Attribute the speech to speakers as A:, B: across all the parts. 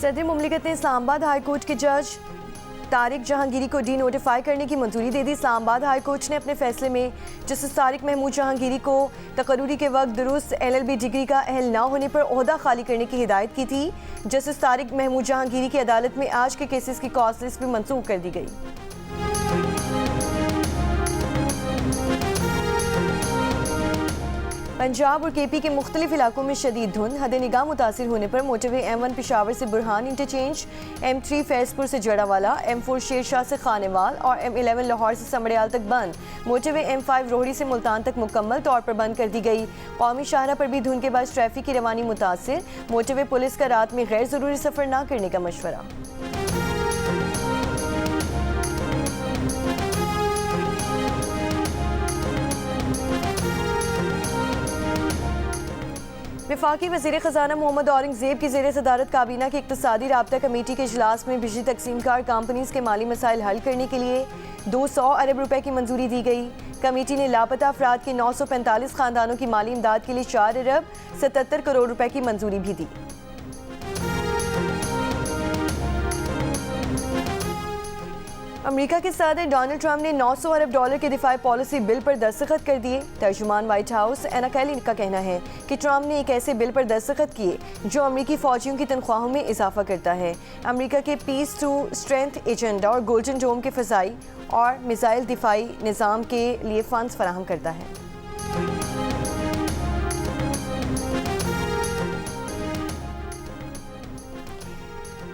A: صدر مملکت نے اسلام آباد ہائی کورٹ کے جج طارق جہانگیری کو ڈی نوٹیفائی کرنے کی منظوری دے دی۔ اسلام آباد ہائی کورٹ نے اپنے فیصلے میں جسٹس طارق محمود جہانگیری کو تقرری کے وقت درست LLB ڈگری کا اہل نہ ہونے پر عہدہ خالی کرنے کی ہدایت کی تھی۔ جسٹس طارق محمود جہانگیری کی عدالت میں آج کے کیسز کی کاز لسٹ بھی منسوخ کر دی گئی۔ پنجاب اور KP کے مختلف علاقوں میں شدید دھند، حد نگاہ متاثر ہونے پر موٹر وے M1 پشاور سے برہان انٹرچینج، M3 فیض پور سے جڑا والا، M4 شیر شاہ سے خانیوال اور M11 لاہور سے سمڑیال تک بند۔ موٹر وے M5 روہڑی سے ملتان تک مکمل طور پر بند کر دی گئی۔ قومی شاہراہ پر بھی دھند کے باعث ٹریفک کی روانی متاثر، موٹر وے پولیس کا رات میں غیر ضروری سفر نہ کرنے کا مشورہ۔ وفاقی وزیر خزانہ محمد اورنگزیب کی زیر صدارت کابینہ کی اقتصادی رابطہ کمیٹی کے اجلاس میں بجلی تقسیم کار کمپنیز کے مالی مسائل حل کرنے کے لیے 200 ارب روپے کی منظوری دی گئی۔ کمیٹی نے لاپتہ افراد کے 945 خاندانوں کی مالی امداد کے لیے 4 ارب 77 کروڑ روپے کی منظوری بھی دی۔ امریکہ کے صدر ڈونلڈ ٹرمپ نے 900 ارب ڈالر کے دفاعی پالیسی بل پر دستخط کر دیے۔ ترجمان وائٹ ہاؤس اینا کیلی کا کہنا ہے کہ ٹرمپ نے ایک ایسے بل پر دستخط کیے جو امریکی فوجیوں کی تنخواہوں میں اضافہ کرتا ہے، امریکہ کے پیس ٹو اسٹرینتھ ایجنڈا اور گولڈن ڈوم کے فضائی اور میزائل دفاعی نظام کے لیے فنڈز فراہم کرتا ہے۔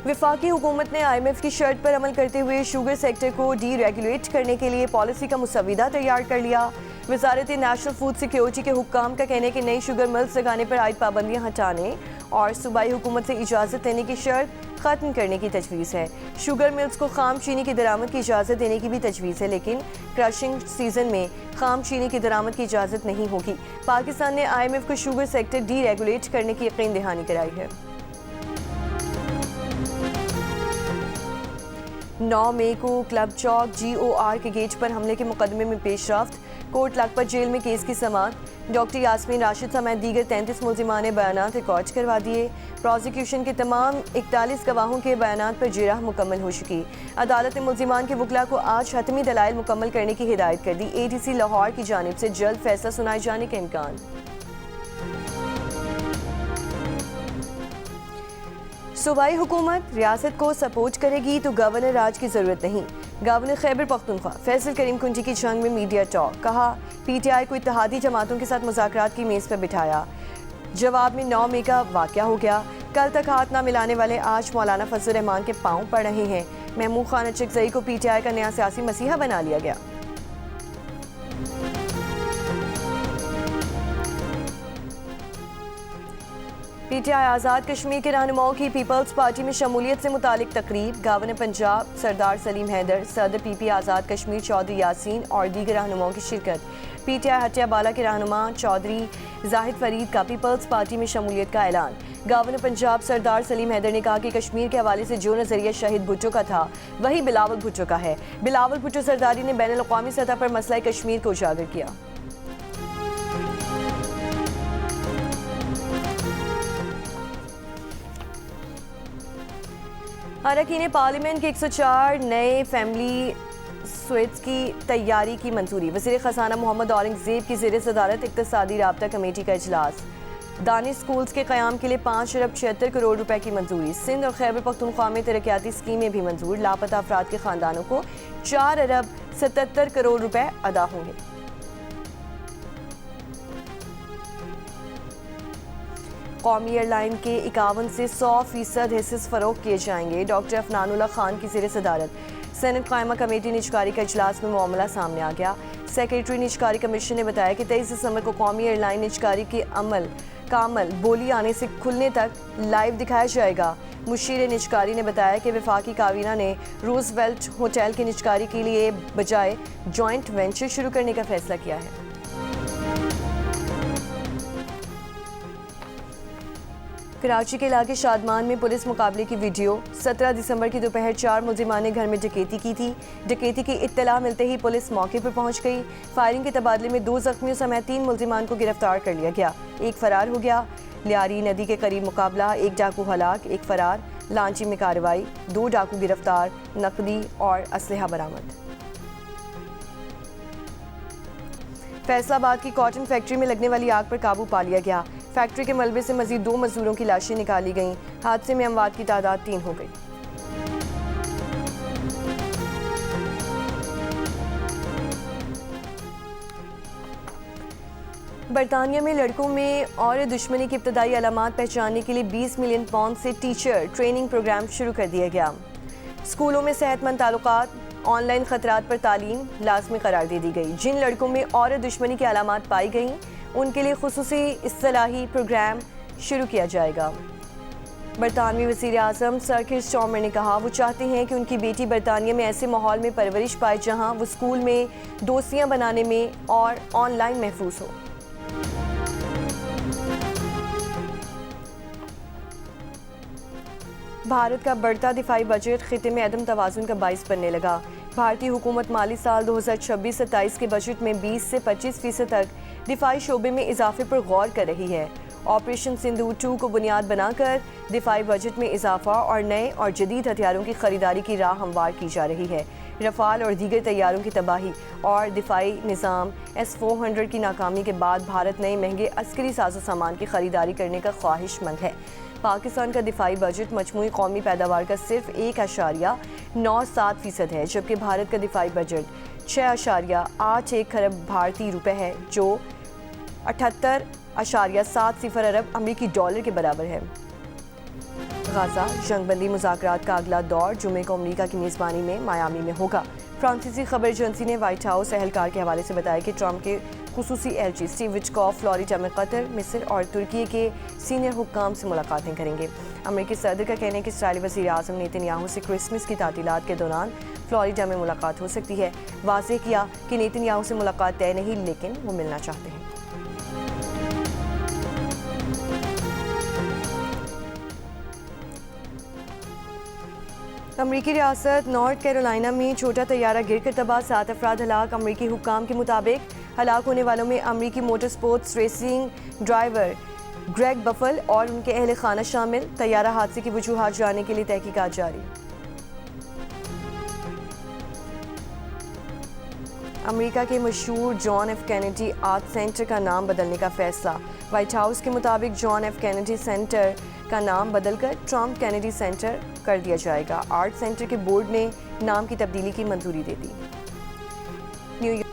A: وفاقی حکومت نے IMF کی شرط پر عمل کرتے ہوئے شوگر سیکٹر کو ڈی ریگولیٹ کرنے کے لیے پالیسی کا مسودہ تیار کر لیا۔ وزارت نیشنل فوڈ سیکیورٹی کے حکام کا کہنا ہے کہ نئی شوگر ملز لگانے پر عائد پابندیاں ہٹانے اور صوبائی حکومت سے اجازت لینے کی شرط ختم کرنے کی تجویز ہے۔ شوگر ملز کو خام چینی کی درآمد کی اجازت دینے کی بھی تجویز ہے، لیکن کرشنگ سیزن میں خام چینی کی درآمد کی اجازت نہیں ہوگی۔ پاکستان نے IMF کو شوگر سیکٹر ڈی ریگولیٹ کرنے کی یقین دہانی کرائی ہے۔ 9 مئی کو کلب چوک GOR کے گیٹ پر حملے کے مقدمے میں پیش رفت، کوٹ لکھپت جیل میں کیس کی سماعت، ڈاکٹر یاسمین راشد سمیت دیگر 33 ملزمان نے بیانات ریکارڈ کروا دیے۔ پروزیکیوشن کے تمام 41 گواہوں کے بیانات پر جرح مکمل ہو چکی۔ عدالت نے ملزمان کے وکلاء کو آج حتمی دلائل مکمل کرنے کی ہدایت کر دی۔ ADC لاہور کی جانب سے جلد فیصلہ سنائے جانے کا امکان۔ صوبائی حکومت ریاست کو سپورٹ کرے گی تو گورنر راج کی ضرورت نہیں، گورنر خیبر پختونخوا فیصل کریم کنجی کی جنگ میں میڈیا ٹاک، کہا PTI کو اتحادی جماعتوں کے ساتھ مذاکرات کی میز پر بٹھایا۔ جواب میں 9 مئی کا واقعہ ہو گیا، کل تک ہاتھ نہ ملانے والے آج مولانا فضل الرحمان کے پاؤں پڑ رہے ہیں۔ محمود خان اچکزئی کو PTI کا نیا سیاسی مسیحا بنا لیا گیا۔ PTI آزاد کشمیر کے رہنماؤں کی پیپلز پارٹی میں شمولیت سے متعلق تقریب، گورنر پنجاب سردار سلیم حیدر، صدر PP آزاد کشمیر چودھری یاسین اور دیگر رہنماؤں کی شرکت۔ PTI ہٹیا بالا کے رہنما چودھری زاہد فرید کا پیپلز پارٹی میں شمولیت کا اعلان۔ گورنر پنجاب سردار سلیم حیدر نے کہا کہ کشمیر کے حوالے سے جو نظریہ شہید بھٹو کا تھا وہی بلاول بھٹو کا ہے۔ بلاول بھٹو زرداری نے بین الاقوامی سطح پر مسئلہ کشمیر کو اجاگر کیا۔ اراکین پارلیمنٹ کے 104 نئے فیملی سویٹس کی تیاری کی منظوری، وزیر خزانہ محمد اورنگزیب کی زیر صدارت اقتصادی رابطہ کمیٹی کا اجلاس۔ دانش سکولز کے قیام کے لیے 5 ارب 76 کروڑ روپے کی منظوری، سندھ اور خیبر پختونخوا میں ترقیاتی اسکیمیں بھی منظور، لاپتہ افراد کے خاندانوں کو 4 ارب 77 کروڑ روپے ادا ہوں گے۔ قومی ایئر لائن کے 51 سے 100% حصص فروخت کیے جائیں گے، ڈاکٹر افنان اللہ خان کی زیر صدارت سینٹ قائمہ کمیٹی نجکاری کا اجلاس میں معاملہ سامنے آ گیا۔ سیکریٹری نجکاری کمیشن نے بتایا کہ 23 دسمبر کو قومی ایئر لائن نجکاری کے عمل کا عمل بولی آنے سے کھلنے تک لائیو دکھایا جائے گا۔ مشیر نجکاری نے بتایا کہ وفاقی کابینہ نے روز ویلٹ ہوٹل کی نجکاری کے لیے بجائے جوائنٹ وینچر شروع کرنے کا فیصلہ کیا ہے۔ کراچی کے علاقے شادمان میں پولیس مقابلے کی ویڈیو، 17 دسمبر کی دوپہر 4 ملزمان نے گھر میں ڈکیتی کی تھی۔ ڈکیتی کی اطلاع ملتے ہی پولیس موقع پر پہنچ گئی۔ فائرنگ کے تبادلے میں 2 زخمیوں سمیت 3 ملزمان کو گرفتار کر لیا گیا، ایک فرار ہو گیا۔ لیاری ندی کے قریب مقابلہ، ایک ڈاکو ہلاک، ایک فرار۔ لانچی میں کارروائی، 2 ڈاکو گرفتار، نقدی اور اسلحہ برآمد۔ فیصل آباد کی کاٹن فیکٹری میں لگنے والی آگ پر قابو پا لیا گیا۔ فیکٹری کے ملبے سے مزید 2 مزدوروں کی لاشیں نکالی گئیں۔ حادثے میں اموات کی تعداد 3 ہو گئی۔ برطانیہ میں لڑکوں میں اور دشمنی کی ابتدائی علامات پہچاننے کے لیے 20 ملین پاؤنڈ سے ٹیچر ٹریننگ پروگرام شروع کر دیا گیا۔ اسکولوں میں صحت مند تعلقات، آن لائن خطرات پر تعلیم لازمی قرار دے دی گئی۔ جن لڑکوں میں اور دشمنی کی علامات پائی گئیں ان کے لیے خصوصی اصطلاحی پروگرام شروع کیا جائے گا۔ برطانوی وزیر اعظم سر کیر سٹارمر نے کہا وہ چاہتے ہیں کہ ان کی بیٹی برطانیہ میں ایسے ماحول میں پرورش پائے جہاں وہ اسکول میں دوستیاں بنانے میں اور آن لائن محفوظ ہو۔ بھارت کا بڑھتا دفاعی بجٹ خطے میں عدم توازن کا باعث بننے لگا۔ بھارتی حکومت مالی سال 2026-27 کے بجٹ میں 20 سے 25% تک دفاعی شعبے میں اضافے پر غور کر رہی ہے۔ آپریشن سندور 2 کو بنیاد بنا کر دفاعی بجٹ میں اضافہ اور نئے اور جدید ہتھیاروں کی خریداری کی راہ ہموار کی جا رہی ہے۔ رفال اور دیگر طیاروں کی تباہی اور دفاعی نظام S-400 کی ناکامی کے بعد بھارت نئے مہنگے عسکری ساز و سامان کی خریداری کرنے کا خواہش مند ہے۔ پاکستان کا دفاعی بجٹ مجموعی قومی پیداوار کا صرف 1.97% ہے، جبکہ بھارت کا دفاعی بجٹ 6.81 کھرب بھارتی روپے ہے، جو 78.70 ارب امریکی ڈالر کے برابر ہے۔ غزہ جنگ بندی مذاکرات کا اگلا دور جمعے کو امریکہ کی میزبانی میں میامی میں ہوگا۔ فرانسیسی خبر ایجنسی نے وائٹ ہاؤس اہلکار کے حوالے سے بتایا کہ ٹرمپ کے خصوصی ایلچی اسٹیو وٹکوف فلوریڈا میں قطر، مصر اور ترکی کے سینئر حکام سے ملاقاتیں کریں گے۔ امریکی صدر کا کہنا ہے کہ اسرائیلی وزیر اعظم نیتن یاہو سے کرسمس کی تعطیلات کے دوران فلوریڈا میں ملاقات ہو سکتی ہے۔ واضح کیا کہ نیتن یاہو سے ملاقات طے نہیں، لیکن وہ ملنا چاہتے ہیں۔ امریکی ریاست نارتھ کیرولائنا میں چھوٹا طیارہ گر کر تباہ، 7 افراد ہلاک۔ امریکی حکام کے مطابق ہلاک ہونے والوں میں امریکی motor sports racing driver Greg Biffle اور ان کے اہل خانہ شامل۔ طیارہ حادثے کی وجوہات جاننے کے لیے تحقیقات جاری۔ امریکہ کے مشہور John F Kennedy art centre کا نام بدلنے کا فیصلہ۔ وائٹ ہاؤس کے مطابق جان ایف کینیڈی سینٹر کا نام بدل کر ٹرمپ کینیڈی سینٹر کر دیا جائے گا۔ آرٹ سینٹر کے بورڈ نے نام کی تبدیلی کی منظوری دے دی۔ New York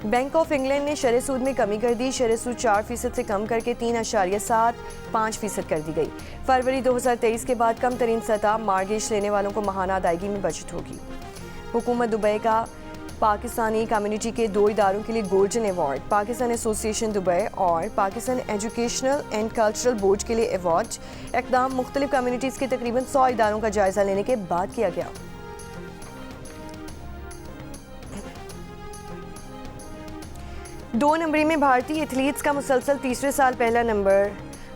A: Bank of England نے شرح سود میں کمی کر دی۔ شرح سود 4% سے کم کر کے 3.75% کر دی گئی۔ فروری 2023 کے بعد کم ترین سطح مارگیج لینے والوں کو ماہانہ ادائیگی میں بچت ہوگی۔ حکومت دبئی کا پاکستانی کمیونٹی کے 2 اداروں کے لیے گولڈن ایوارڈ، پاکستان ایسوسی ایشن دبئی اور Pakistan educational and cultural board کے لیے ایوارڈ۔ اقدام مختلف کمیونٹیز کے تقریباً 100 اداروں کا جائزہ لینے کے بعد کیا گیا۔ 2 نمبری میں بھارتی ایتھلیٹس کا مسلسل تیسرے سال پہلا نمبر۔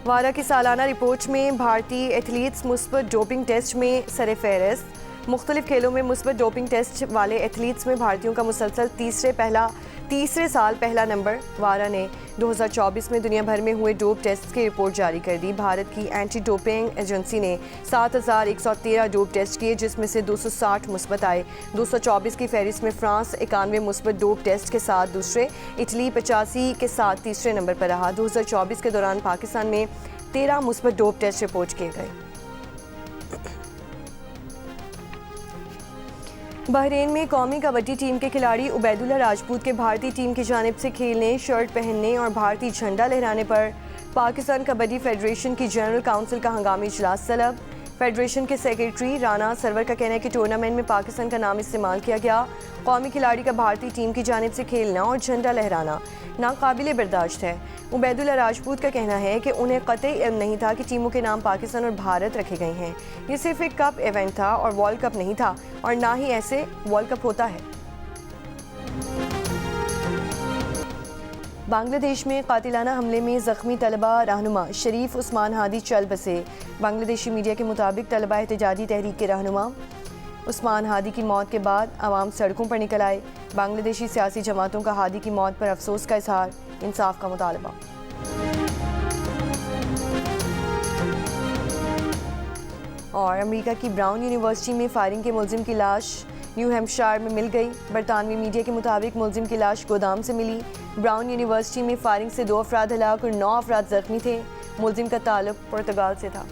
A: وارا کی سالانہ رپورٹ میں بھارتی ایتھلیٹس مثبت ڈوپنگ ٹیسٹ میں سر فہرست۔ مختلف کھیلوں میں مثبت ڈوپنگ ٹیسٹ والے ایتھلیٹس میں بھارتیوں کا مسلسل تیسرے سال پہلا نمبر۔ وارا نے 2024 میں دنیا بھر میں ہوئے ڈوپ ٹیسٹ کی رپورٹ جاری کر دی۔ بھارت کی اینٹی ڈوپنگ ایجنسی نے 7113 ڈوپ ٹیسٹ کیے، جس میں سے 260 مثبت آئے۔ 224 کی فہرست میں فرانس 91 مثبت ڈوپ ٹیسٹ کے ساتھ دوسرے، اٹلی 85 کے ساتھ تیسرے نمبر پر رہا۔ 2024 کے دوران پاکستان میں 13 مثبت ڈوپ ٹیسٹ رپورٹ کیے گئے۔ بحرین میں قومی کبڈی ٹیم کے کھلاڑی عبید اللہ راجپوت کے بھارتی ٹیم کی جانب سے کھیلنے، شرٹ پہننے اور بھارتی جھنڈا لہرانے پر پاکستان کبڈی فیڈریشن کی جنرل کونسل کا ہنگامی اجلاس طلب۔ فیڈریشن کے سیکریٹری رانا سرور کا کہنا ہے کہ ٹورنامنٹ میں پاکستان کا نام استعمال کیا گیا۔ قومی کھلاڑی کا بھارتی ٹیم کی جانب سے کھیلنا اور جھنڈا لہرانا ناقابل برداشت ہے۔ عبید اللہ راجپوت کا کہنا ہے کہ انہیں قطعی علم نہیں تھا کہ ٹیموں کے نام پاکستان اور بھارت رکھے گئے ہیں۔ یہ صرف ایک کپ ایونٹ تھا اور ورلڈ کپ نہیں تھا، اور نہ ہی ایسے ورلڈ کپ ہوتا ہے۔ بنگلہ دیش میں قاتلانہ حملے میں زخمی طلبہ رہنما شریف عثمان ہادی چل بسے۔ بنگلہ دیشی میڈیا کے مطابق طلبہ احتجاجی تحریک کے رہنما عثمان ہادی کی موت کے بعد عوام سڑکوں پر نکل آئے۔ بنگلہ دیشی سیاسی جماعتوں کا ہادی کی موت پر افسوس کا اظہار، انصاف کا مطالبہ۔ اور امریکہ کی براؤن یونیورسٹی میں فائرنگ کے ملزم کی لاش نیو ہیمپشائر میں مل گئی. برطانوی میڈیا کے مطابق ملزم کی لاش گودام سے ملی. براؤن یونیورسٹی میں فائرنگ سے 2 افراد ہلاک اور 9 افراد زخمی تھے. ملزم کا تعلق پرتگال سے تھا.